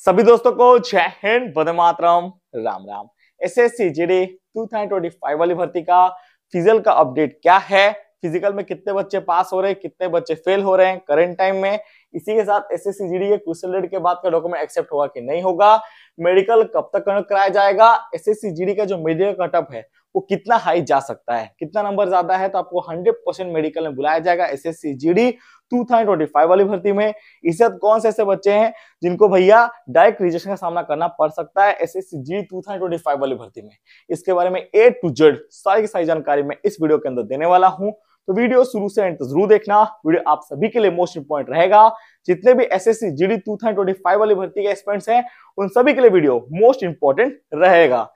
सभी दोस्तों को जय हिंद, वंदे मातरम, राम राम। एसएससी जीडी 2025 वाली भर्ती का फिजिकल का अपडेट क्या है, फिजिकल में कितने बच्चे पास हो रहे हैं, कितने बच्चे फेल हो रहे हैं करंट टाइम में, इसी के साथ एसएससी जीडी के क्वेश्चन रेट के बाद का डॉक्यूमेंट एक्सेप्ट होगा कि नहीं होगा, मेडिकल कब तक कंडक्ट कराया जाएगा, एसएससी जीडी का जो मेडिकल कटअप है वो कितना हाई जा सकता है, कितना नंबर ज्यादा है तो आपको 100% मेडिकल में बुलाया जाएगा एसएससी जीडी 2025 वाली भर्ती में। इसके साथ कौन से ऐसे बच्चे हैं जिनको भैया डायरेक्ट रिजेक्शन का सामना करना पड़ सकता है एसएससी जी 2025 वाली भर्ती में, इसके बारे में ए टू जेड सारी की सारी जानकारी मैं इस वीडियो के अंदर देने वाला हूं। तो वीडियो शुरू से एंड तक जरूर देखना, वीडियो आप सभी के लिए मोस्ट इंपॉर्टेंट रहेगा। जितने भी एसएससी जीडी 2025 वाली भर्ती के एस्पिरेंट्स हैं उन सभी के लिए वीडियो मोस्ट इंपॉर्टेंट रहेगा।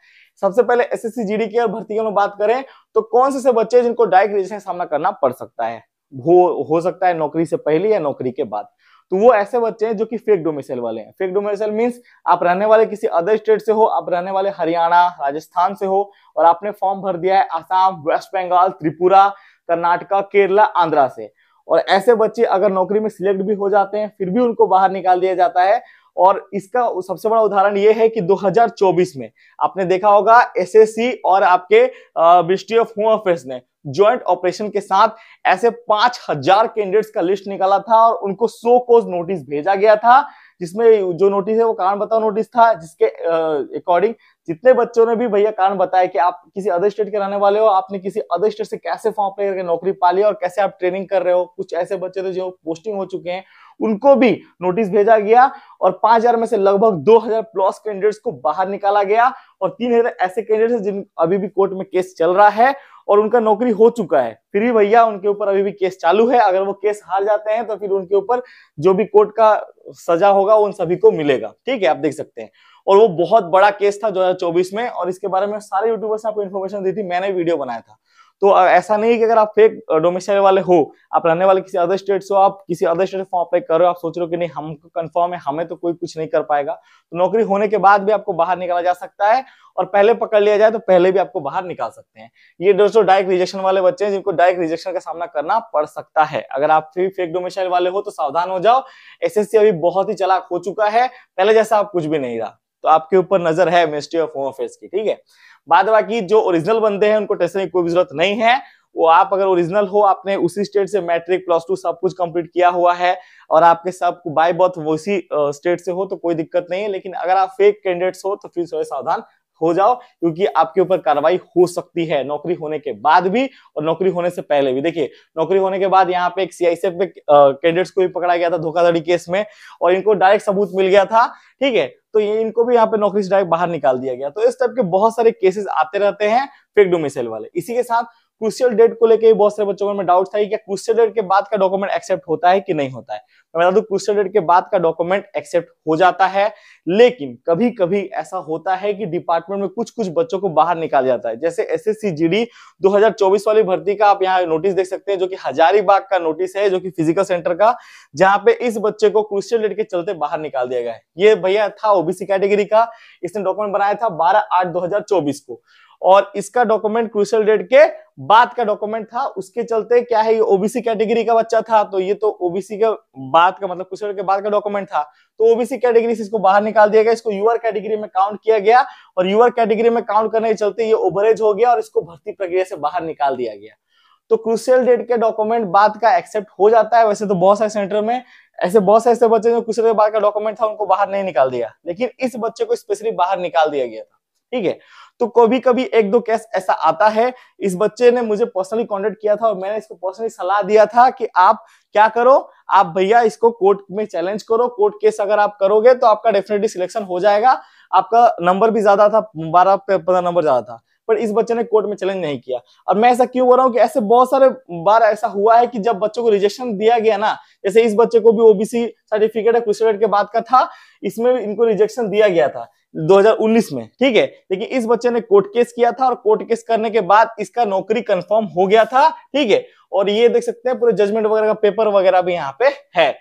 सबसे पहले एसएससी जीडी की भर्ती की बात करें तो कौन से बच्चे जिनको डायरेक्ट रिजेक्शन का सामना करना पड़ सकता है, हो सकता है नौकरी से पहले या नौकरी के बाद। तो वो ऐसे बच्चे हैं जो कि फेक डोमिसाइल वाले हैं। फेक डोमिसाइल मींस आप रहने वाले किसी अदर स्टेट से हो, आप रहने वाले हरियाणा राजस्थान से हो और आपने फॉर्म भर दिया है आसाम, वेस्ट बंगाल, त्रिपुरा, कर्नाटका, केरला, आंध्रा से, और ऐसे बच्चे अगर नौकरी में सिलेक्ट भी हो जाते हैं फिर भी उनको बाहर निकाल दिया जाता है। और इसका सबसे बड़ा उदाहरण ये है कि 2024 में आपने देखा होगा एसएससी और आपके मिनिस्ट्री ऑफ होम अफेयर्स ने ज्वाइंट ऑपरेशन के साथ ऐसे 5000 कैंडिडेट्स का लिस्ट निकाला था और उनको सो कॉज नोटिस भेजा गया था, जिसमें जो नोटिस है वो कारण बताओ नोटिस था, जिसके अकॉर्डिंग जितने बच्चों ने भी भैया कारण बताया कि आप किसी अदर स्टेट के रहने वाले हो, आपने किसी अदर स्टेट से कैसे फॉर्म अप्लाई करके नौकरी पा ली और कैसे आप ट्रेनिंग कर रहे हो, कुछ ऐसे बच्चे थे जो पोस्टिंग हो चुके हैं उनको भी नोटिस भेजा गया और 5000 में से लगभग 2000 प्लस कैंडिडेट्स को बाहर निकाला गया और 3000 ऐसे कैंडिडेट्स हैं जिन अभी भी कोर्ट में केस चल रहा है और उनका नौकरी हो चुका है, फिर भी भैया उनके ऊपर अभी भी केस चालू है। अगर वो केस हार जाते हैं तो फिर उनके ऊपर जो भी कोर्ट का सजा होगा उन सभी को मिलेगा। ठीक है, आप देख सकते हैं। और वो बहुत बड़ा केस था 2024 में और इसके बारे में सारे यूट्यूबर्स ने आपको इन्फॉर्मेशन दी थी, मैंने वीडियो बनाया था। तो ऐसा नहीं कि अगर आप फेक डोमिसाइल वाले हो, आप रहने वाले किसी अदर स्टेट से हो, आप किसी अदर स्टेट फॉर्म अप्लाई कर रहे हो, आप सोच रहे हो कि नहीं हमको कंफर्म है, हमें तो कोई कुछ नहीं कर पाएगा, तो नौकरी होने के बाद भी आपको बाहर निकाला जा सकता है और पहले पकड़ लिया जाए तो पहले भी आपको बाहर निकाल सकते हैं। ये दोस्तों डायरेक्ट रिजेक्शन वाले बच्चे हैं जिनको डायरेक्ट रिजेक्शन का सामना करना पड़ सकता है। अगर आप फेक डोमिसाइल वाले हो तो सावधान हो जाओ, एसएससी अभी बहुत ही चालाक हो चुका है, पहले जैसा आप कुछ भी नहीं रहा, तो आपके ऊपर नजर है मिनिस्ट्री ऑफ होम अफेयर्स की। ठीक है, बाद बाकी जो ओरिजिनल बंदे हैं उनको टेंशन की कोई जरूरत नहीं है। वो आप अगर ओरिजिनल हो, आपने उसी स्टेट से मैट्रिक प्लस टू सब कुछ कंप्लीट किया हुआ है और आपके सब बाय बर्थ उसी स्टेट से हो तो कोई दिक्कत नहीं है। लेकिन अगर आप फेक कैंडिडेट्स हो तो फिर थोड़े सावधान हो जाओ, क्योंकि आपके ऊपर कार्रवाई हो सकती है नौकरी होने के बाद भी और नौकरी होने से पहले भी। देखिए, नौकरी होने के बाद यहाँ पे एक सीआईएसएफ में कैंडिडेट्स को भी पकड़ा गया था धोखाधड़ी केस में और इनको डायरेक्ट सबूत मिल गया था। ठीक है, तो ये इनको भी यहाँ पे नौकरी से डायरेक्ट बाहर निकाल दिया गया। तो इस टाइप के बहुत सारे केसेस आते रहते हैं फेक डोमिसाइल वाले। इसी के साथ क्रूशियल डेट को लेकर बहुत सारे बच्चों में डाउट था कि क्या क्रूशियल डेट के बाद का डॉक्यूमेंट एक्सेप्ट होता है कि नहीं होता है। मैं बता दूं, क्रूशियल डेट के बाद का डॉक्यूमेंट एक्सेप्ट हो जाता है, लेकिन कभी कभी ऐसा होता है कि डिपार्टमेंट में कुछ कुछ बच्चों को बाहर निकाल जाता है। जैसे एसएससी जीडी 2024 वाली भर्ती का आप यहाँ नोटिस देख सकते हैं, जो कि हजारीबाग का नोटिस है, जो कि फिजिकल सेंटर का, जहां पे इस बच्चे को क्रूशियल डेट के चलते बाहर निकाल दिया गया है। ये भैया था ओबीसी कैटेगरी का, इसने डॉक्यूमेंट बनाया था 12/8/2024 को और इसका डॉक्यूमेंट क्रूशियल डेट के बाद का डॉक्यूमेंट था। उसके चलते क्या है, ये ओबीसी कैटेगरी का बच्चा था, तो ये तो ओबीसी के बाद का मतलब क्रूशियल डेट के बाद का डॉक्यूमेंट था, तो ओबीसी कैटेगरी से इसको बाहर निकाल दिया गया, इसको यूआर कैटेगरी में काउंट किया गया और यूआर कैटेगरी में काउंट करने के चलते ये ओवरेज हो गया और इसको भर्ती प्रक्रिया से बाहर निकाल दिया गया। तो क्रूशियल डेट के डॉक्यूमेंट बाद का एक्सेप्ट हो जाता है। वैसे तो बहुत सारे सेंटर में ऐसे बहुत से ऐसे बच्चे जो क्रूशियल डेट बाद का डॉक्यूमेंट था उनको बाहर नहीं निकाल दिया, लेकिन इस बच्चे को स्पेशली बाहर निकाल दिया गया था। ठीक है, तो कभी कभी एक दो केस ऐसा आता है। इस बच्चे ने मुझे पर्सनली कांटेक्ट किया था और मैंने इसको पर्सनली सलाह दिया था कि आप क्या करो, आप भैया इसको कोर्ट में चैलेंज करो, कोर्ट केस अगर आप करोगे तो आपका डेफिनेटली सिलेक्शन हो जाएगा। आपका नंबर भी ज्यादा था, 12-15 नंबर ज्यादा था, पर इस बच्चे ने कोर्ट में चैलेंज नहीं किया। और मैं ऐसा क्यों बोल रहा हूँ कि ऐसे बहुत सारे बार ऐसा हुआ है कि जब बच्चों को रिजेक्शन दिया गया ना, जैसे इस बच्चे को भी ओबीसी सर्टिफिकेट है, क्रूशियल डेट के बाद का था, इसमें भी इनको रिजेक्शन दिया गया था 2019 में। ठीक है, लेकिन इस बच्चे ने कोर्ट केस किया था और कोर्ट केस करने के बाद इसका नौकरी कंफर्म हो गया था। ठीक है, और ये देख सकते हैं पूरे जजमेंट वगैरह का पेपर वगैरह भी यहाँ पे है।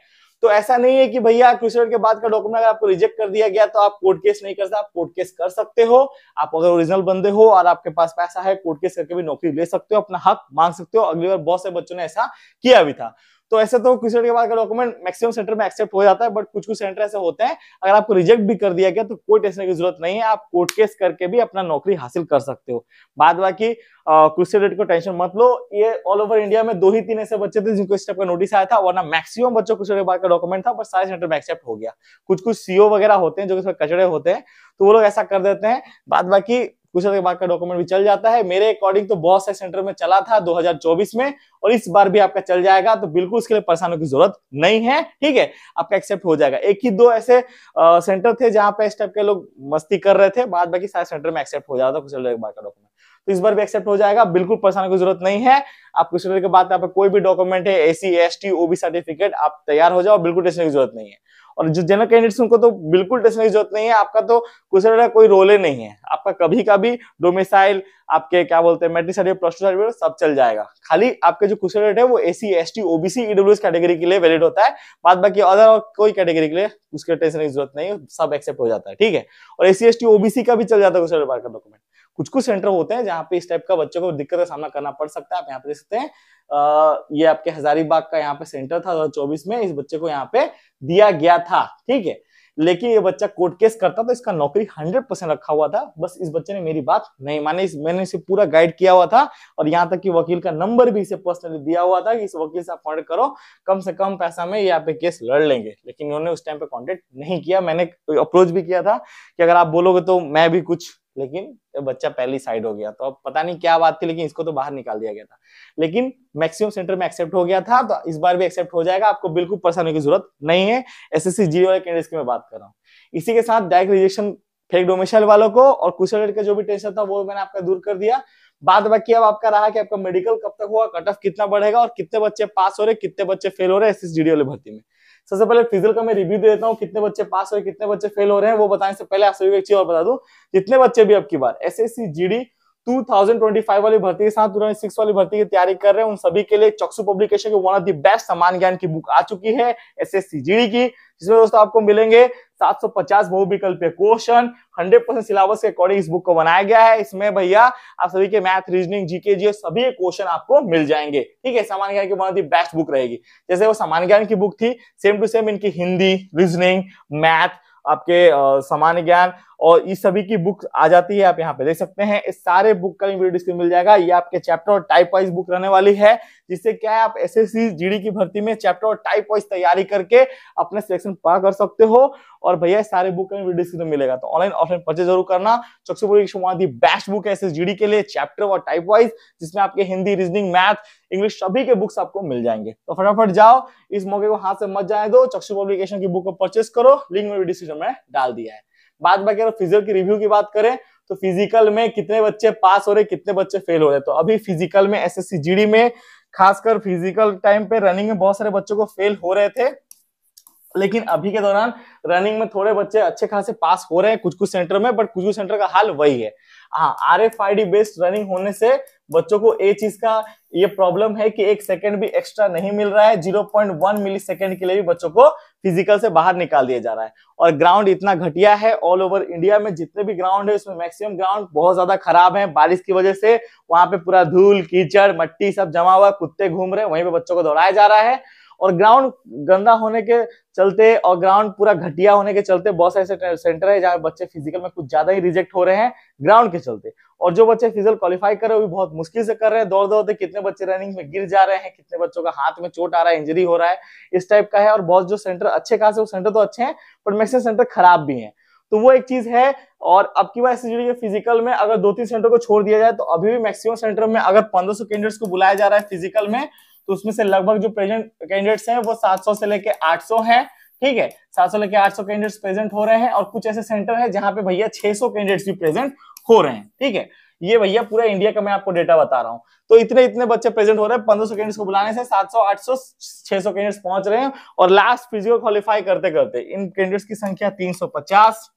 तो ऐसा नहीं है कि भैया क्रूशियल डेट के बाद का डॉक्यूमेंट अगर आपको रिजेक्ट कर दिया गया तो आप कोर्ट केस नहीं कर सकते, आप कोर्ट केस कर सकते हो। आप अगर ओरिजिनल बंदे हो और आपके पास पैसा है, कोर्ट केस करके भी नौकरी ले सकते हो, अपना हक मांग सकते हो। अगली बार बहुत से बच्चों ने ऐसा किया भी था। तो ऐसे तो कुछ के बाद का डॉक्यूमेंट मैक्सिमम सेंटर में एक्सेप्ट हो जाता है, बट कुछ कुछ सेंटर ऐसे होते हैं अगर आपको रिजेक्ट भी कर दिया गया तो कोई टेंशन की जरूरत नहीं है, आप कोर्ट केस करके भी अपना नौकरी हासिल कर सकते हो। बाद बाकी कुछ से को टेंशन मत लो, ये ऑल ओवर इंडिया में 2 ही 3 ऐसे बच्चे थे जिनको इस टाइप का नोटिस आया था, वरना मैक्सिमम बच्चों को कुछ के बाद का डॉक्यूमेंट था, पर सारे सेंटर में एक्सेप्ट हो गया। कुछ कुछ सीओ वगैरह होते हैं जो इसमें कचड़े होते हैं, तो वो लोग ऐसा कर देते हैं। बाद बाकी कुछ के बाद का डॉक्यूमेंट भी चल जाता है। मेरे अकॉर्डिंग तो बहुत से सेंटर में चला था 2024 में, और इस बार भी आपका चल जाएगा, तो बिल्कुल इसके लिए परेशान होने की जरूरत नहीं है, ठीक है, आपका एक्सेप्ट हो जाएगा। एक ही 2 ऐसे सेंटर थे जहां पे इस टाइप के लोग मस्ती कर रहे थे, बाद बाकी सारे सेंटर में एक्सेप्ट हो जाता कुछ के बाद का डॉक्यूमेंट, तो इस बार भी एक्सेप्ट हो जाएगा, बिल्कुल परेशान होने की जरूरत नहीं है। आप कुछ के बाद आप कोई भी डॉक्यूमेंट है, एसी एसटी ओबी सर्टिफिकेट, आप तैयार हो जाओ, बिल्कुल टेंशन की जरूरत नहीं है। और जो जनरल कैंडिडेट्स उनको तो बिल्कुल टेंशन की जरूरत नहीं है, आपका तो कुछ कोई रोल ही नहीं है, आपका कभी का भी डोमिसाइल, आपके क्या बोलते हैं matric certificate, plus two certificate सब चल जाएगा। खाली आपके जो कुछ है वो SC ST OBC EWS category के लिए वैलिड होता है, बाद बाकी अदर और कोई कैटेगरी के लिए उसके टेंशन की जरूरत नहीं है, सब एक्सेप्ट हो जाता है, ठीक है। और एसी एसटी ओबीसी का भी चल जाता है कुछ का डॉक्यूमेंट। कुछ कुछ सेंटर होते हैं जहाँ पे इस टाइप का बच्चों को दिक्कत का सामना करना पड़ सकता है। आप यहाँ पे देख सकते हैं, ये आपके हजारीबाग का यहाँ पे सेंटर था 2024 में, इस बच्चे को यहाँ पे दिया गया था, ठीक है। लेकिन ये बच्चा कोर्ट केस करता तो इसका नौकरी 100% रखा हुआ था, बस इस बच्चे ने मेरी बात नहीं मानी। मैंने इसे पूरा गाइड किया हुआ था, और यहाँ तक कि वकील का नंबर भी इसे पर्सनली दिया हुआ था कि इस वकील से आप कॉन्टेक्ट करो, कम से कम पैसा में ये आप पे केस लड़ लेंगे। लेकिन उन्होंने उस टाइम पे कॉन्टेक्ट नहीं किया। मैंने अप्रोच भी किया था कि अगर आप बोलोगे तो मैं भी कुछ, लेकिन बच्चा पहली साइड हो गया, तो अब पता नहीं क्या बात थी, लेकिन इसको तो बाहर निकाल दिया गया था। लेकिन मैक्सिमम सेंटर में एक्सेप्ट हो गया था, तो इस बार भी एक्सेप्ट हो जाएगा, आपको बिल्कुल परेशान होने की जरूरत नहीं है। एसएससी जी वाले कैंडिडेट्स की मैं बात कर रहा हूँ। इसी के साथ डायरेक्ट रिजेक्शन फेक डोमिसाइल वालों को और कुछ का जो भी टेंशन था वो मैंने आपका दूर कर दिया। बाद बाकी अब आपका रहा कि आपका मेडिकल कब तक हुआ, कट ऑफ कितना बढ़ेगा और कितने बच्चे पास हो रहे, कितने बच्चे फेल हो रहे हैं एसएसजी वाली भर्ती में। सबसे पहले फिजिकल का मैं रिव्यू दे देता हूँ, कितने बच्चे पास हो रहे, कितने बच्चे फेल हो रहे हैं। वो बताने से पहले आप सभी को एक चीज और बता दूं, जितने बच्चे भी अब की बार एसएससी जीडी 2025 वाली भर्ती के साथ 2026 वाली भर्ती की तैयारी कर रहे हैं, उन सभी के लिए चक्षु पब्लिकेशन की वन ऑफ द बेस्ट समान ज्ञान की बुक आ चुकी है एसएससी जीडी की, जिसमें दोस्तों आपको मिलेंगे 750 बहुविकल्पीय क्वेश्चन 100% सिलेबस के अकॉर्डिंग इस बुक को बनाया गया है। इसमें भैया आप सभी के मैथ, रीजनिंग, जीके, जीएस सभी क्वेश्चन आपको मिल जाएंगे, ठीक है। सामान्य ज्ञान की one of the best book रहेगी। जैसे वो सामान्य ज्ञान की बुक थी, सेम टू सेम इनकी हिंदी, रीजनिंग, मैथ, आपके सामान्य ज्ञान और इस सभी की बुक आ जाती है। आप यहाँ पे देख सकते हैं, इस सारे बुक का वीडियो डिस्क्रिप्शन मिल जाएगा। ये आपके चैप्टर और टाइप वाइज बुक रहने वाली है, जिससे क्या है आप एसएससी जीडी की भर्ती में चैप्टर और टाइप वाइज तैयारी करके अपने सिलेक्शन पा कर सकते हो। और भैया सारे बुक का वीडियो डिस्क्रिप्शन मिलेगा, तो ऑनलाइन ऑफलाइन परचेज जरूर करना। चक्षु पब्लिकेशन बेस्ट बुक है एसएससी जीडी के लिए, चैप्टर और टाइप वाइज, जिसमें आपके हिंदी, रीजनिंग, मैथ, इंग्लिश सभी के बुक्स आपको मिल जाएंगे। तो फटाफट जाओ, इस मौके को हाथ से मत जाने दो, चक्षु पब्लिकेशन की बुक को परचेज करो, लिंक में डिस्क्रिप्शन में डाल दिया है। बाद बाकी अगर फिजिकल की रिव्यू की बात करें तो फिजिकल में कितने बच्चे पास हो रहे, कितने बच्चे फेल हो रहे। तो अभी फिजिकल में एसएससी जीडी में खासकर फिजिकल टाइम पे रनिंग में बहुत सारे बच्चों को फेल हो रहे थे, लेकिन अभी के दौरान रनिंग में थोड़े बच्चे अच्छे खासे पास हो रहे हैं कुछ कुछ सेंटर में, बट कुछ कुछ सेंटर का हाल वही है। हाँ, RFID बेस्ड रनिंग होने से बच्चों को एक चीज का ये प्रॉब्लम है कि 1 सेकंड भी एक्स्ट्रा नहीं मिल रहा है। 0.1 मिली सेकंड के लिए भी बच्चों को फिजिकल से बाहर निकाल दिया जा रहा है। और ग्राउंड इतना घटिया है, ऑल ओवर इंडिया में जितने भी ग्राउंड है उसमें मैक्सिमम ग्राउंड बहुत ज्यादा खराब है। बारिश की वजह से वहां पे पूरा धूल, कीचड़, मट्टी सब जमा हुआ, कुत्ते घूम रहे हैं, वहीं पे बच्चों को दौड़ाया जा रहा है। और ग्राउंड गंदा होने के चलते और ग्राउंड पूरा घटिया होने के चलते बहुत सारे ऐसे सेंटर है जहाँ बच्चे फिजिकल में कुछ ज्यादा ही रिजेक्ट हो रहे हैं ग्राउंड के चलते। और जो बच्चे फिजिकल क्वालिफाई कर रहे हैं वो भी बहुत मुश्किल से कर रहे हैं, दौड़ दौड़ते कितने बच्चे रनिंग में गिर जा रहे हैं, कितने बच्चों का हाथ में चोट आ रहा है, इंजरी हो रहा है, इस टाइप का है। और बहुत जो सेंटर अच्छे खासे, वो सेंटर तो अच्छे हैं पर मैक्सिमम सेंटर खराब भी हैं, तो वो एक चीज है। और अब की बार एसएससी फिजिकल में अगर 2-3 सेंटर को छोड़ दिया जाए तो अभी भी मैक्सिमम सेंटर में अगर 1500 कैंडिडेट्स को बुलाया जा रहा है फिजिकल में, तो उसमें से लगभग जो प्रेजेंट कैंडिडेट्स हैं वो 700 से लेके 800 हैं, ठीक है। 700 लेके 800 कैंडिडेट्स प्रेजेंट हो रहे हैं। और कुछ ऐसे सेंटर है जहां पे भैया 600 कैंडिडेट्स भी प्रेजेंट हो रहे हैं, ठीक है। ये भैया पूरा इंडिया का मैं आपको डेटा बता रहा हूँ। तो इतने बच्चे प्रेजेंट हो रहे हैं, 1500 कैंडिडेट्स को बुलाने से 700, 800, 600 कैंडिडेट्स पहुंच रहे हैं। और लास्ट फिजिकल क्वालिफाई करते करते इन कैंडिडेट्स की संख्या 350,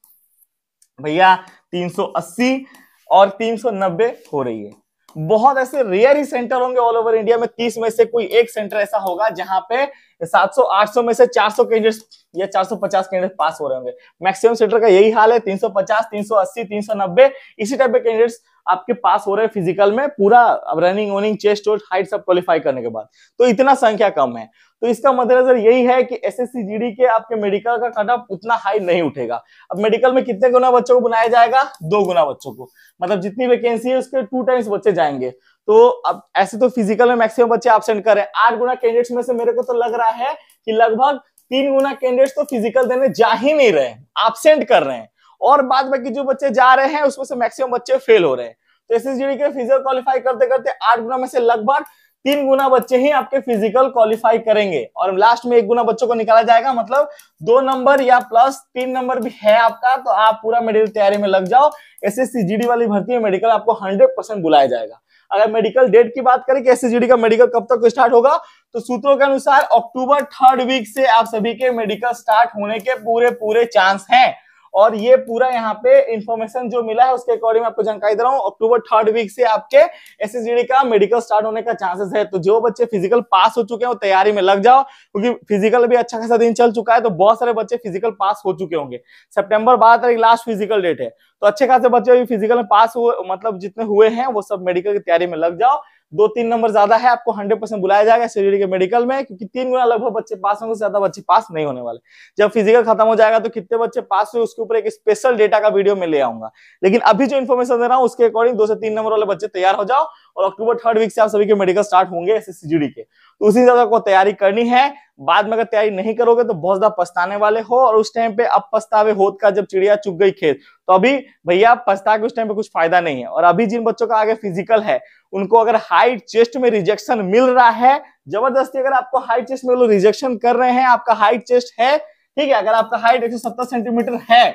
भैया 380 और 390 हो रही है। बहुत ऐसे रेयर ही सेंटर होंगे ऑल ओवर इंडिया में, 30 में से कोई एक सेंटर ऐसा होगा जहां पे 700 800 में से 400 कैंडिडेट्स या 450 कैंडिडेट पास हो रहे होंगे। मैक्सिमम सेंटर का यही हाल है, 350 380 390 इसी टाइप के कैंडिडेट्स आपके पास हो रहे हैं फिजिकल में, पूरा रनिंग वनिंग चेस्ट और हाइट सब क्वालिफाई करने के बाद। तो इतना संख्या कम है, तो इसका मद्देनजर यही है कि एसएससी जीडी के आपके मेडिकल का कट ऑफ उतना हाई नहीं उठेगा। अब मेडिकल में कितने गुना बच्चों को बुलाया जाएगा? 2 गुना बच्चों को, मतलब जितनी वैकेंसी है उसके 2 टाइम्स बच्चे जाएंगे। तो अब ऐसे तो फिजिकल में मैक्सिमम बच्चे एब्सेंट कर रहे हैं। 8 गुना कैंडिडेट्स में से मेरे को तो लग रहा है कि लगभग 3 गुना कैंडिडेट्स तो फिजिकल देने जा ही नहीं रहे हैं, एब्सेंट कर रहे हैं, और बाद बाकी जो बच्चे जा रहे हैं उसमें से मैक्सिमम बच्चे फेल हो रहे हैं। तो एसएसजीडी के फिजिकल क्वालिफाई करते करते 8 गुना में से लगभग 3 गुना बच्चे ही आपके फिजिकल क्वालिफाई करेंगे, और लास्ट में 1 गुना बच्चों को निकाला जाएगा, मतलब 2 नंबर या प्लस 3 नंबर भी है आपका, तो आप पूरा मेडिकल तैयारी में लग जाओ। एसएससी जीडी वाली भर्ती में मेडिकल आपको 100% बुलाया जाएगा। अगर मेडिकल डेट की बात करें कि एसएसजीडी का मेडिकल कब तक स्टार्ट होगा, तो सूत्रों के अनुसार अक्टूबर 3rd वीक से आप सभी के मेडिकल स्टार्ट होने के पूरे चांस हैं। और ये पूरा यहाँ पे इंफॉर्मेशन जो मिला है उसके अकॉर्डिंग आपको जानकारी दे रहा हूँ, अक्टूबर 3rd वीक से आपके एसएसजीडी का मेडिकल स्टार्ट होने का चांसेस है। तो जो बच्चे फिजिकल पास हो चुके हैं वो तैयारी में लग जाओ, क्योंकि फिजिकल भी अच्छा खासा दिन चल चुका है, तो बहुत सारे बच्चे फिजिकल पास हो चुके होंगे। सितंबर 12 तारीख लास्ट फिजिकल डेट है, तो अच्छे खासे बच्चे अभी फिजिकल में पास हुए, मतलब जितने हुए हैं वो सब मेडिकल की तैयारी में लग जाओ। 2-3 नंबर ज्यादा है, आपको 100% बुलाया जाएगा एसएसजीडी के मेडिकल में, क्योंकि 3 गुना लगभग बच्चे पास होंगे, ज्यादा बच्चे पास नहीं होने वाले। जब फिजिकल खत्म हो जाएगा तो कितने बच्चे पास हुए उसके ऊपर एक स्पेशल डेटा का वीडियो में ले आऊंगा, लेकिन अभी जो इन्फॉर्मेशन दे रहा हूं उसके अकॉर्डिंग 2 से 3 नंबर वाले बच्चे तैयार हो जाओ, और अक्टूबर 3rd वीक से आप सभी के मेडिकल स्टार्ट होंगे एसएसजीडी के। तो उसी जगह को तैयारी करनी है, बाद में अगर तैयारी नहीं करोगे तो बहुत ज्यादा पछताने वाले हो, और उस टाइम पे अब पछतावे होत का जब चिड़िया चुग गई खेत, तो अभी भैया पछता के उस टाइम पे कुछ फायदा नहीं है। और अभी जिन बच्चों का आगे फिजिकल है उनको अगर हाइट चेस्ट में रिजेक्शन मिल रहा है, जबरदस्ती अगर आपको हाइट चेस्ट में रिजेक्शन कर रहे हैं, आपका हाइट चेस्ट है, ठीक है, अगर आपका हाइट 170 सेंटीमीटर है,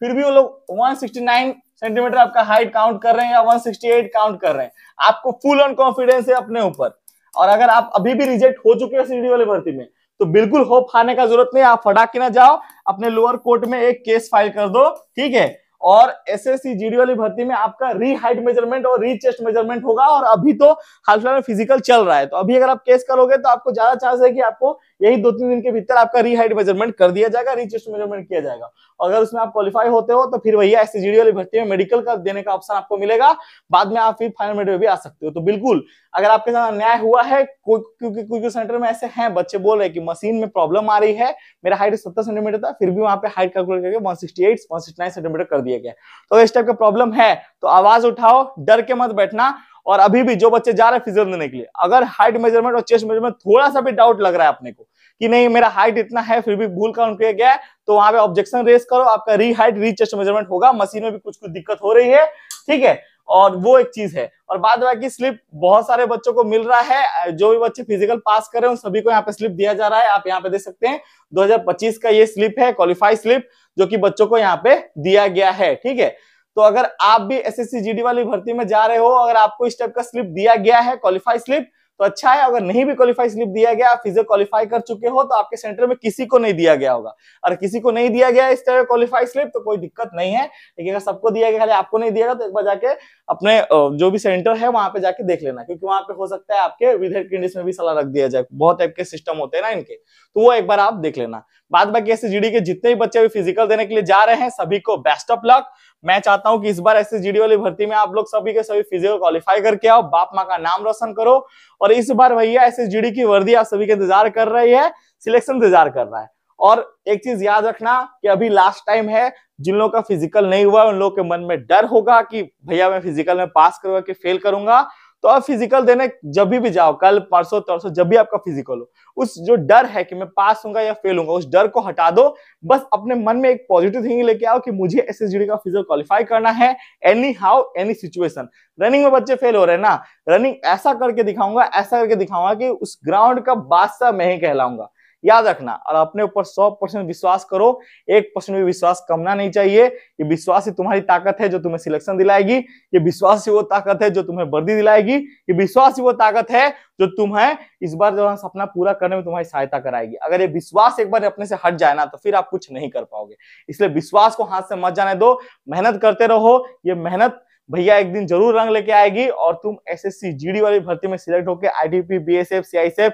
फिर भी वो लोग 169 सेंटीमीटर आपका हाइट काउंट कर रहे हैं या 168 काउंट कर रहे हैं, आपको फुल ऑन कॉन्फिडेंस है अपने ऊपर। और अगर आप अभी भी रिजेक्ट हो चुके हैं सीडी वाली भर्ती में, तो बिल्कुल होप हारने का जरूरत नहीं, आप फटाक के ना जाओ, अपने लोअर कोर्ट में एक केस फाइल कर दो, ठीक है। और एसएससी जीडी वाली भर्ती में आपका री हाइट मेजरमेंट और री चेस्ट मेजरमेंट होगा, और अभी तो हाल फिलहाल में फिजिकल चल रहा है, तो अभी अगर आप केस करोगे तो आपको ज्यादा चांस है कि आपको यही 2-3 दिन के भीतर आपका री हाइट मेजरमेंट कर दिया जाएगा, री चेस्ट मेजरमेंट किया जाएगा। अगर उसमें आप क्वालिफाई होते हो तो फिर भैया एसएससी जीडी वाली भर्ती में मेडिकल का देने का ऑप्शन आपको मिलेगा, बाद में आप फिर फाइनल मेरिट में भी आ सकते हो। तो बिल्कुल अगर आपके साथ अन्याय हुआ है, क्योंकि कुछ सेंटर में ऐसे हैं बच्चे बोल रहे हैं कि मशीन में प्रॉब्लम आ रही है, मेरा हाइट 70 सेंटीमीटर था, फिर भी वहां पे हाइट कैलकुलेट करके 168 169 सेंटीमीटर कर दिया गया, तो इस टाइप का प्रॉब्लम है तो आवाज उठाओ, डर के मत बैठना। और अभी भी जो बच्चे जा रहे हैं फिजिकल देने के लिए, अगर हाइट मेजरमेंट और चेस्ट मेजरमेंट थोड़ा सा भी डाउट लग रहा है अपने को कि नहीं मेरा हाइट इतना है फिर भी भूल काउंट किया गया है, तो वहां पे ऑब्जेक्शन रेज करो, आपका री हाइट री चेस्ट मेजरमेंट होगा। मशीन में भी कुछ दिक्कत हो रही है, ठीक है, और वो एक चीज है। और बाद बाकी स्लिप बहुत सारे बच्चों को मिल रहा है, जो भी बच्चे फिजिकल पास कर रहे हैं उन सभी को यहाँ पे स्लिप दिया जा रहा है, आप यहाँ पे देख सकते हैं 2025 का ये स्लिप है, क्वालिफाई स्लिप, जो कि बच्चों को यहाँ पे दिया गया है, ठीक है। तो अगर आप भी एसएससी जीडी वाली भर्ती में जा रहे हो, अगर आपको इस टाइप का स्लिप दिया गया है क्वालिफाई स्लिप, तो अच्छा है। अगर नहीं भी क्वालिफाई स्लिप दिया गया, आप फिजिकल क्वालिफाई कर चुके हो, तो आपके सेंटर में किसी को नहीं दिया गया होगा, और किसी को नहीं दिया गया इस तरह क्वालिफाई स्लिप तो कोई दिक्कत नहीं है। लेकिन अगर सबको दिया गया खाली आपको नहीं दिया गया, तो एक बार जाके अपने जो भी सेंटर है वहां पे जाके देख लेना, क्योंकि वहां पे हो सकता है आपके विद हेड कंडीशन में भी सलाह रख दिया जाए, बहुत टाइप के सिस्टम होते हैं ना इनके, तो वो एक बार आप देख लेना। बाद बाकी एसएसजीडी के जितने भी बच्चे फिजिकल देने के लिए जा रहे हैं सभी को बेस्ट ऑफ लक। मैं चाहता हूं कि इस बार एसएसजीडी वाली भर्ती में आप लोग सभी के सभी फिजिकल क्वालिफाई करके आओ, बाप माँ का नाम रोशन करो। और इस बार भैया एसएसजीडी की वर्दी आप सभी के इंतजार कर रही है, सिलेक्शन इंतजार कर रहा है। और एक चीज याद रखना कि अभी लास्ट टाइम है, जिन लोगों का फिजिकल नहीं हुआ उन लोगों के मन में डर होगा कि भैया मैं फिजिकल में पास करूंगा कि फेल करूंगा, तो आप फिजिकल देने जब भी जाओ, कल परसों तरसों जब भी आपका फिजिकल हो, उस जो डर है कि मैं पास होऊंगा या फेल होऊंगा, उस डर को हटा दो। बस अपने मन में एक पॉजिटिव थिंकिंग लेके आओ कि मुझे एसएसजीडी का फिजिकल क्वालिफाई करना है, any how any situation. Running में बच्चे फेल हो रहे हैं ना, रनिंग ऐसा करके दिखाऊंगा, ऐसा करके दिखाऊंगा कि उस ग्राउंड का बादशाह मैं ही कहलाऊंगा, याद रखना। और अपने ऊपर 100% विश्वास करो, 1% भी विश्वास कमना नहीं चाहिए। ये विश्वास ही तुम्हारी ताकत है जो तुम्हें सिलेक्शन दिलाएगी, ये विश्वास ही वो ताकत है जो तुम्हें वर्दी दिलाएगी, ये विश्वास ही वो ताकत है जो तुम्हें इस बार जो सपना पूरा करने में तुम्हारी सहायता कराएगी। अगर ये विश्वास एक बार अपने से हट जाए ना, तो फिर आप कुछ नहीं कर पाओगे। इसलिए विश्वास को हाथ से मत जाने दो, मेहनत करते रहो। ये मेहनत भैया एक दिन जरूर रंग लेके आएगी और तुम एसएससी जीडी वाली भर्ती में सिलेक्ट होकर आईटीबीपी, बीएसएफ, सीआईएसएफ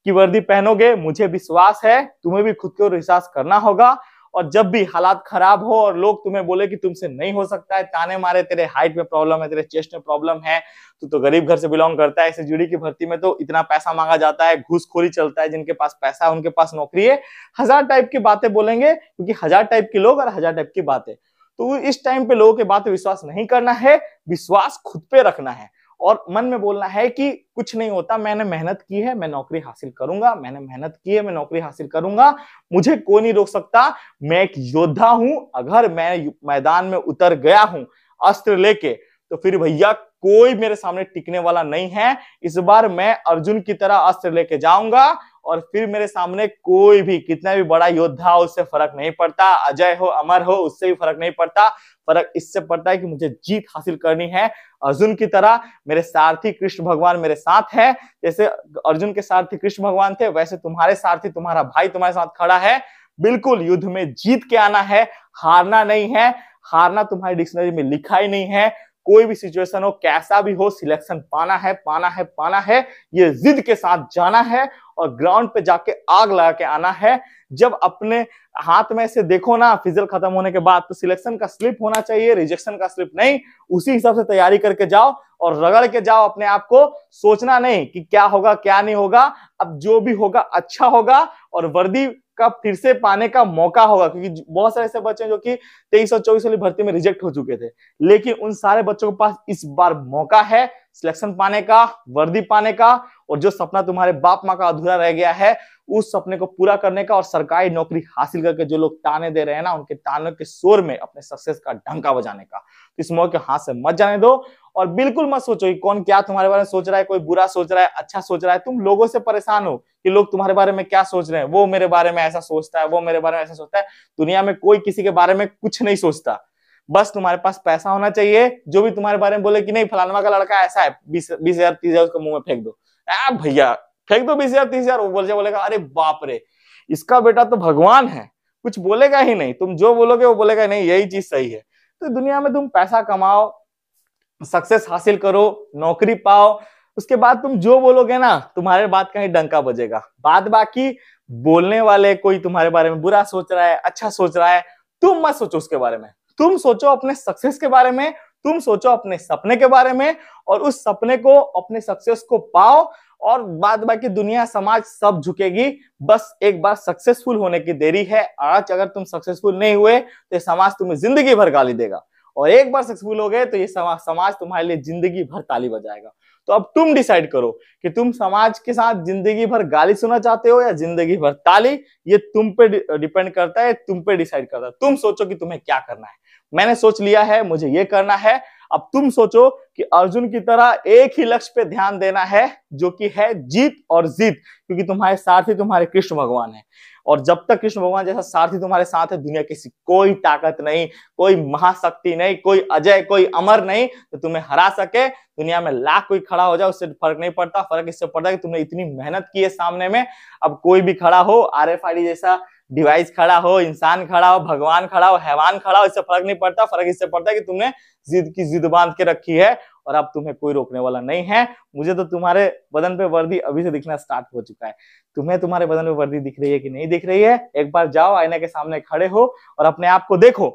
की वर्दी पहनोगे, मुझे विश्वास है तुम्हें भी खुद को एहसास करना होगा। और जब भी हालात खराब हो और लोग तुम्हें बोले कि तुमसे नहीं हो सकता है, ताने मारे तेरे हाइट में प्रॉब्लम है, तेरे चेस्ट में प्रॉब्लम है, तू तो गरीब घर से बिलोंग करता है, एसएसजीडी की भर्ती में तो इतना पैसा मांगा जाता है, घूसखोरी चलता है, जिनके पास पैसा है उनके पास नौकरी है, हजार टाइप की बातें बोलेंगे, क्योंकि हजार टाइप के लोग और हजार टाइप की बातें। तो इस टाइम पे लोगों की बात पे विश्वास नहीं करना है, विश्वास खुद पे रखना है और मन में बोलना है कि कुछ नहीं होता, मैंने मेहनत की है, मैं नौकरी हासिल करूंगा, मैंने मेहनत की है, मैं नौकरी हासिल करूंगा, मुझे कोई नहीं रोक सकता, मैं एक योद्धा हूं, अगर मैं मैदान में उतर गया हूं अस्त्र लेके तो फिर भैया कोई मेरे सामने टिकने वाला नहीं है। इस बार मैं अर्जुन की तरह अस्त्र लेके जाऊंगा और फिर मेरे सामने कोई भी कितना भी बड़ा योद्धा हो उससे फर्क नहीं पड़ता, अजय हो अमर हो उससे भी फर्क नहीं पड़ता, फर्क इससे पड़ता है कि मुझे जीत हासिल करनी है अर्जुन की तरह। मेरे सारथी कृष्ण भगवान मेरे साथ है, जैसे अर्जुन के सारथी कृष्ण भगवान थे वैसे तुम्हारे सारथी तुम्हारा भाई तुम्हारे साथ खड़ा है। बिल्कुल युद्ध में जीत के आना है, हारना नहीं है, हारना तुम्हारी डिक्शनरी में लिखा ही नहीं है। कोई भी सिचुएशन हो, कैसा भी हो, सिलेक्शन पाना है पाना है पाना है, ये जिद के साथ जाना है और ग्राउंड पे जाके आग लगा के आना है। जब अपने हाथ में से देखो ना फिजिकल खत्म होने के बाद तो सिलेक्शन का स्लिप होना चाहिए, रिजेक्शन का स्लिप नहीं। उसी हिसाब से तैयारी करके जाओ और रगड़ के जाओ अपने आप को, सोचना नहीं कि क्या होगा क्या नहीं होगा। अब जो भी होगा अच्छा होगा और वर्दी का फिर से पाने का मौका होगा, क्योंकि बहुत सारे ऐसे बच्चे हैं जो कि 23 और 24 वाली भर्ती में रिजेक्ट हो चुके थे, लेकिन उन सारे बच्चों के पास इस बार मौका है सिलेक्शन पाने का, वर्दी पाने का, और जो सपना तुम्हारे बाप माँ का अधूरा रह गया है उस सपने को पूरा करने का और सरकारी नौकरी हासिल करके जो लोग ताने दे रहे हैं ना उनके तानों के शोर में अपने सक्सेस का डंका बजाने का। तो इस मौके हाथ से मत जाने दो और बिल्कुल मत सोचो कि कौन क्या तुम्हारे बारे में सोच रहा है, कोई बुरा सोच रहा है अच्छा सोच रहा है। तुम लोगों से परेशान हो कि लोग तुम्हारे बारे में क्या सोच रहे हैं, वो मेरे बारे में ऐसा सोचता है, वो मेरे बारे में ऐसा सोचता है। दुनिया में कोई किसी के बारे में कुछ नहीं सोचता, बस तुम्हारे पास पैसा होना चाहिए। जो भी तुम्हारे बारे में बोले कि नहीं फलाना का लड़का ऐसा है, 20,000 30,000 उसके मुंह में फेंक दो, भैया फेंक दो 20,000 30,000। वो बोलेगा अरे बाप रे इसका बेटा तो भगवान है, कुछ बोलेगा ही नहीं। तुम जो बोलोगे वो बोलेगा नहीं यही चीज सही है। तो दुनिया में तुम पैसा कमाओ, सक्सेस हासिल करो, नौकरी पाओ, उसके बाद तुम जो बोलोगे ना तुम्हारे बात का ही डंका बजेगा। बाद बाकी बोलने वाले कोई तुम्हारे बारे में बुरा सोच रहा है अच्छा सोच रहा है, तुम मत सोचो उसके बारे में। तुम सोचो अपने सक्सेस के बारे में, तुम सोचो अपने सपने के बारे में और उस सपने को अपने सक्सेस को पाओ और बाद बाकी दुनिया समाज सब झुकेगी। बस एक बार सक्सेसफुल होने की देरी है। आज अगर तुम सक्सेसफुल नहीं हुए तो समाज तुम्हें जिंदगी भर गाली देगा और एक बार सक्सेसफुल हो गए तो ये समाज तुम्हारे लिए जिंदगी भर ताली बजाएगा। तो अब तुम डिसाइड करो कि तुम समाज के साथ जिंदगी भर गाली सुनना चाहते हो या जिंदगी भर ताली। ये तुम पे डिपेंड करता है, तुम पे डिसाइड करता है। तुम सोचो कि तुम्हें क्या करना है। मैंने सोच लिया है मुझे ये करना है। अब तुम सोचो कि अर्जुन की तरह एक ही लक्ष्य पे ध्यान देना है जो कि है जीत और जीत, क्योंकि तुम्हारे सारथी तुम्हारे कृष्ण भगवान है और जब तक कृष्ण भगवान जैसा सारथी तुम्हारे साथ है दुनिया किसी कोई ताकत नहीं, कोई महाशक्ति नहीं, कोई अजय कोई अमर नहीं तो तुम्हें हरा सके। दुनिया में लाख कोई खड़ा हो जाए उससे फर्क नहीं पड़ता, फर्क इससे पड़ता है कि तुमने इतनी मेहनत की है सामने में। अब कोई भी खड़ा हो, RFID जैसा डिवाइस खड़ा हो, इंसान खड़ा हो, भगवान खड़ा हो, हैवान खड़ा हो, इससे फर्क नहीं पड़ता। फर्क इससे पड़ता है कि तुमने जिद की जिद बांध के रखी है और अब तुम्हें कोई रोकने वाला नहीं है। मुझे तो तुम्हारे बदन पे वर्दी अभी से दिखना स्टार्ट हो चुका है। तुम्हें तुम्हारे बदन पे वर्दी दिख रही है कि नहीं दिख रही है? एक बार जाओ आईने के सामने खड़े हो और अपने आप को देखो।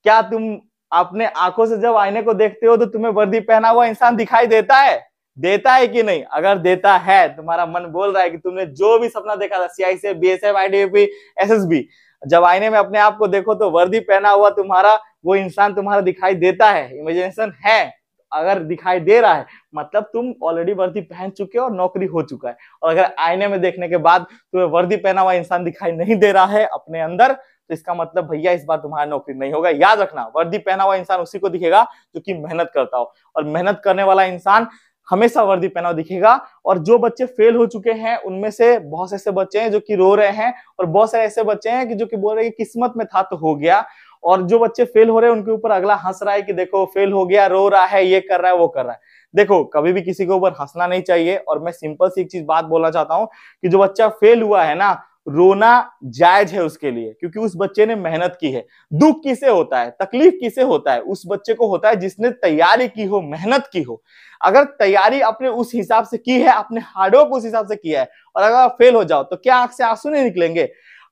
क्या तुम अपने आंखों से जब आईने को देखते हो तो तुम्हें वर्दी पहना हुआ इंसान दिखाई देता है? देता है कि नहीं? अगर देता है, तुम्हारा मन बोल रहा है कि तुमने जो भी सपना देखा था CICF, BSF, IDFP, SSB, जब आईने में अपने आप को देखो तो वर्दी पहना हुआ तुम्हारा वो इंसान तुम्हारा दिखाई देता है। इमेजिनेशन है, अगर दिखाई दे रहा है मतलब तुम ऑलरेडी वर्दी पहन चुके हो और नौकरी हो चुका है। और अगर आईने में देखने के बाद तुम्हें वर्दी पहना हुआ इंसान दिखाई नहीं दे रहा है अपने अंदर तो इसका मतलब भैया इस बार तुम्हारा नौकरी नहीं होगा। याद रखना, वर्दी पहना हुआ इंसान उसी को दिखेगा जो कि मेहनत करता हो और मेहनत करने वाला इंसान हमेशा वर्दी पहना हुआ दिखेगा। और जो बच्चे फेल हो चुके हैं उनमें से बहुत से ऐसे बच्चे हैं जो कि रो रहे हैं और बहुत सारे ऐसे बच्चे हैं कि जो कि बोल रहे हैं कि किस्मत में था तो हो गया। और जो बच्चे फेल हो रहे हैं उनके ऊपर अगला हंस रहा है कि देखो फेल हो गया, रो रहा है, ये कर रहा है वो कर रहा है। देखो कभी भी किसी के ऊपर हंसना नहीं चाहिए। और मैं सिंपल सी एक चीज बात बोलना चाहता हूँ कि जो बच्चा फेल हुआ है ना रोना जायज है उसके लिए, क्योंकि उस बच्चे ने मेहनत की है। दुख किसे होता है, तकलीफ किसे होता है? उस बच्चे को होता है जिसने तैयारी की हो, मेहनत की हो। अगर तैयारी अपने उस हिसाब से की है, अपने हार्डवर्क उस हिसाब से किया है, और अगर आप फेल हो जाओ तो क्या आंख से आंसू नहीं निकलेंगे?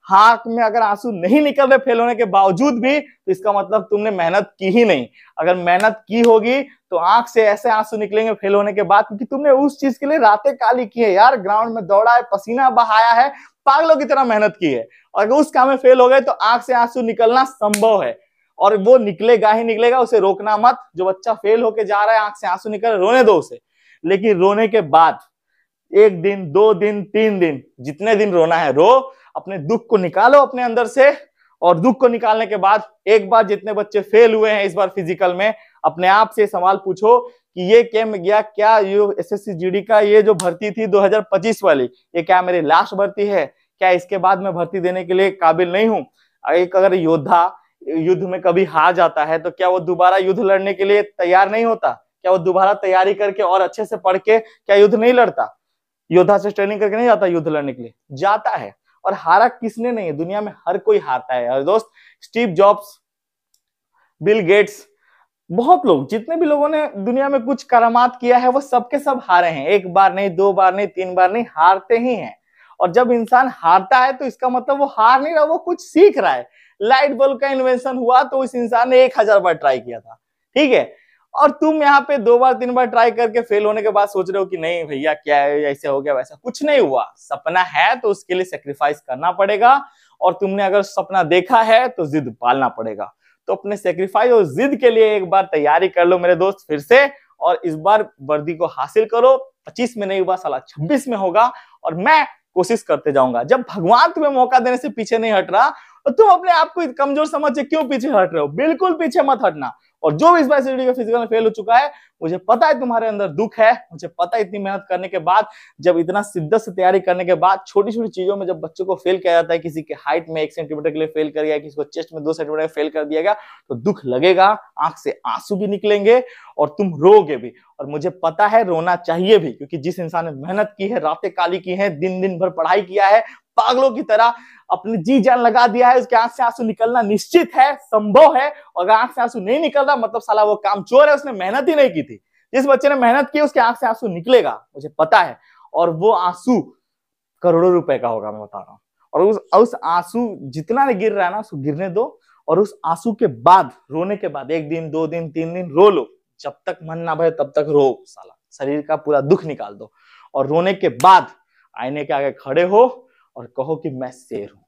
आंख में अगर आंसू नहीं निकल रहे फेल होने के बावजूद भी, तो इसका मतलब तुमने मेहनत की ही नहीं। अगर मेहनत की होगी तो आंख से ऐसे आंसू निकलेंगे फेल होने के बाद, क्योंकि तुमने उस चीज के लिए रातें काली की है यार, ग्राउंड में दौड़ा है, पसीना बहाया है, पागलों की तरह मेहनत की है। और अगर उस काम में फेल हो गए तो आंख से आंसू निकलना संभव है, और वो निकलेगा ही निकलेगा, उसे रोकना मत। जो बच्चा फेल होके जा रहा है, आंख से आंसू निकल, रोने दो उसे, लेकिन रोने के बाद 1 दिन 2 दिन 3 दिन, जितने दिन रोना है रो, अपने दुख को निकालो अपने अंदर से। और दुख को निकालने के बाद एक बार जितने बच्चे फेल हुए हैं इस बार फिजिकल में, अपने आप से सवाल पूछो कि ये कैम गया क्या, ये एसएससी जीडी का ये जो भर्ती थी 2025 वाली, ये क्या मेरी लास्ट भर्ती है? क्या इसके बाद मैं भर्ती देने के लिए काबिल नहीं हूं? एक अगर योद्धा युद्ध में कभी हार जाता है तो क्या वो दोबारा युद्ध लड़ने के लिए तैयार नहीं होता? क्या वो दोबारा तैयारी करके और अच्छे से पढ़ के क्या युद्ध नहीं लड़ता? योद्धा से ट्रेनिंग करके नहीं जाता युद्ध लड़ने के लिए? जाता है। और हारा किसने नहीं है? दुनिया में हर कोई हारता है। और दोस्त, स्टीव जॉब्स, बिल गेट्स, बहुत लोग, जितने भी लोगों ने दुनिया में कुछ करामात किया है, वो सबके सब हारे हैं। 1 बार नहीं, 2 बार नहीं, 3 बार नहीं, हारते ही हैं। और जब इंसान हारता है तो इसका मतलब वो हार नहीं रहा, वो कुछ सीख रहा है। लाइट बल्ब का इन्वेंशन हुआ तो उस इंसान ने 1000 बार ट्राई किया था, ठीक है? और तुम यहाँ पे 2 बार 3 बार ट्राई करके फेल होने के बाद सोच रहे हो कि नहीं भैया क्या है, ऐसे हो गया वैसा। कुछ नहीं हुआ। सपना है तो उसके लिए सेक्रीफाइस करना पड़ेगा, और तुमने अगर सपना देखा है तो जिद पालना पड़ेगा। तो अपने सेक्रीफाइस और जिद के लिए एक बार तैयारी कर लो मेरे दोस्त फिर से, और इस बार वर्दी को हासिल करो। 25 में नहीं हुआ साला 26 में होगा, और मैं कोशिश करते जाऊंगा। जब भगवान तुम्हें मौका देने से पीछे नहीं हट रहा, तो तुम अपने आप को कमजोर समझ के क्यों पीछे हट रहे हो? बिल्कुल पीछे मत हटना। और जो भी इस बार सीडी का फिजिकल में फेल हो चुका है, मुझे पता है तुम्हारे अंदर दुख है, मुझे पता है इतनी मेहनत करने के बाद, जब इतना शिद्दत से तैयारी करने के बाद, छोटी छोटी चीजों में जब बच्चों को फेल किया जाता है, किसी के हाइट में 1 सेंटीमीटर के लिए फेल कर गया, किसी को चेस्ट में 2 सेंटीमीटर फेल कर दिया गया, तो दुख लगेगा, आंख से आंसू भी निकलेंगे, और तुम रोगे भी। और मुझे पता है रोना चाहिए भी, क्योंकि जिस इंसान ने मेहनत की है, रातें काली की है, दिन दिन भर पढ़ाई किया है, पागलों की तरह अपनी जी जान लगा दिया है, उसके आंख से आंसू निकलना निश्चित है, संभव है। और अगर आंख से आंसू नहीं निकल रहा, मतलब साला वो कामचोर है, उसने मेहनत ही नहीं की थी। जिस बच्चे ने मेहनत की उसके आंख से आंसू निकलेगा, मुझे पता है। और वो आंसू करोड़ों रुपए का होगा, मैं बता रहा हूँ। और उस आंसू जितना गिर रहा है ना, उसको गिरने दो। और उस आंसू के बाद, रोने के बाद 1 दिन 2 दिन 3 दिन रो लो, जब तक मन ना भरे तब तक रो, साला शरीर का पूरा दुख निकाल दो। और रोने के बाद आईने के आगे खड़े हो और कहो कि मैं शेर हूं।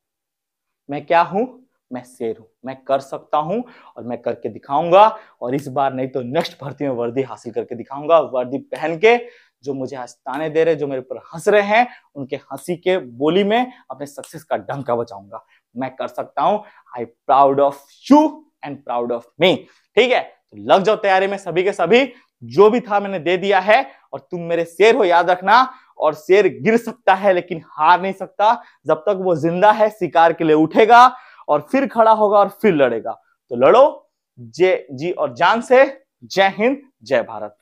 मैं क्या हूं? मैं शेर हूं, मैं कर सकता हूं, और मैं करके दिखाऊंगा। और इस बार नहीं तो नेक्स्ट भर्ती में वर्दी हासिल करके दिखाऊंगा, वर्दी पहन के। जो मुझे आज ताने दे रहे, जो मेरे ऊपर हंस रहे हैं, उनके हंसी के बोली में अपने सक्सेस का डंका बजाऊंगा। मैं कर सकता हूं। I proud of you and proud of me. ठीक है, तो लग जाओ तैयारी में सभी के सभी। जो भी था मैंने दे दिया है, और तुम मेरे शेर हो, याद रखना। और शेर गिर सकता है लेकिन हार नहीं सकता। जब तक वो जिंदा है, शिकार के लिए उठेगा, और फिर खड़ा होगा, और फिर लड़ेगा। तो लड़ो जी और जान से। जय हिंद, जय भारत।